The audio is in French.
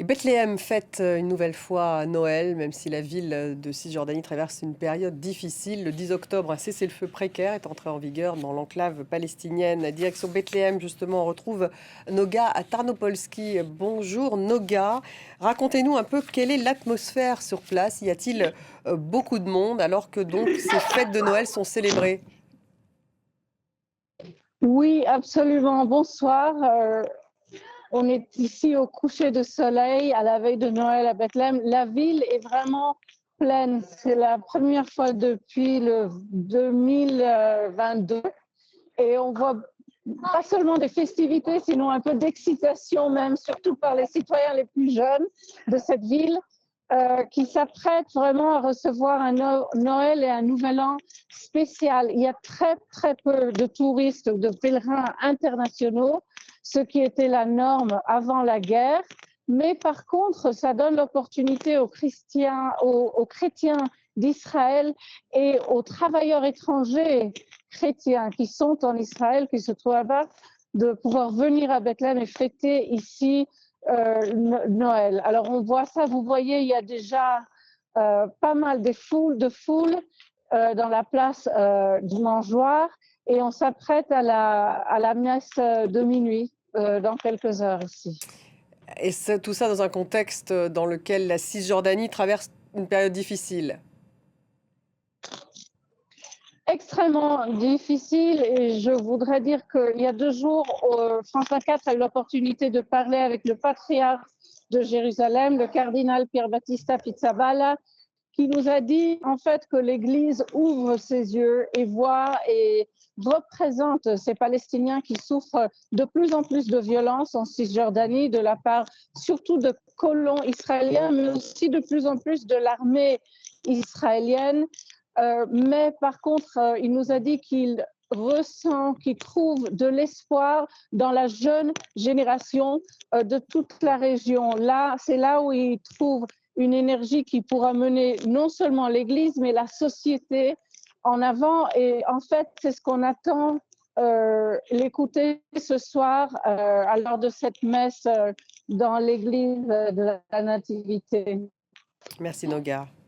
Bethléem fête une nouvelle fois Noël, même si la ville de Cisjordanie traverse une période difficile. Le 10 octobre, un cessez-le-feu précaire est entré en vigueur dans l'enclave palestinienne. Direction Bethléem, justement, on retrouve Noga à Tarnopolski. Bonjour Noga, racontez-nous un peu quelle est l'atmosphère sur place. Y a-t-il beaucoup de monde alors que donc ces fêtes de Noël sont célébrées? Oui, absolument. Bonsoir. On est ici au coucher de soleil, à la veille de Noël à Bethléem. La ville est vraiment pleine. C'est la première fois depuis le 2022. Et on voit pas seulement des festivités, sinon un peu d'excitation même, surtout par les citoyens les plus jeunes de cette ville, qui s'apprêtent vraiment à recevoir un Noël et un Nouvel An spécial. Il y a très, très peu de touristes, de pèlerins internationaux, ce qui était la norme avant la guerre. Mais par contre, ça donne l'opportunité aux chrétiens d'Israël et aux travailleurs étrangers chrétiens qui sont en Israël, qui se trouvent là-bas, de pouvoir venir à Bethléem et fêter ici Noël. Alors on voit ça, vous voyez, il y a déjà pas mal de foules dans la place du mangeoir et on s'apprête à la messe de minuit dans quelques heures ici. Et tout ça dans un contexte dans lequel la Cisjordanie traverse une période difficile. Extrêmement difficile et je voudrais dire qu'il y a 2 jours, France 24 a eu l'opportunité de parler avec le patriarche de Jérusalem, le cardinal Pierre-Battista Pizzaballa, qui nous a dit en fait que l'Église ouvre ses yeux et voit et représente ces Palestiniens qui souffrent de plus en plus de violence en Cisjordanie de la part surtout de colons israéliens, mais aussi de plus en plus de l'armée israélienne. Mais par contre, il nous a dit qu'il ressent, qu'il trouve de l'espoir dans la jeune génération de toute la région. Là, c'est là où il trouve une énergie qui pourra mener non seulement l'Église, mais la société en avant. Et en fait, c'est ce qu'on attend l'écouter ce soir à l'heure de cette messe dans l'église de la Nativité. Merci Noga.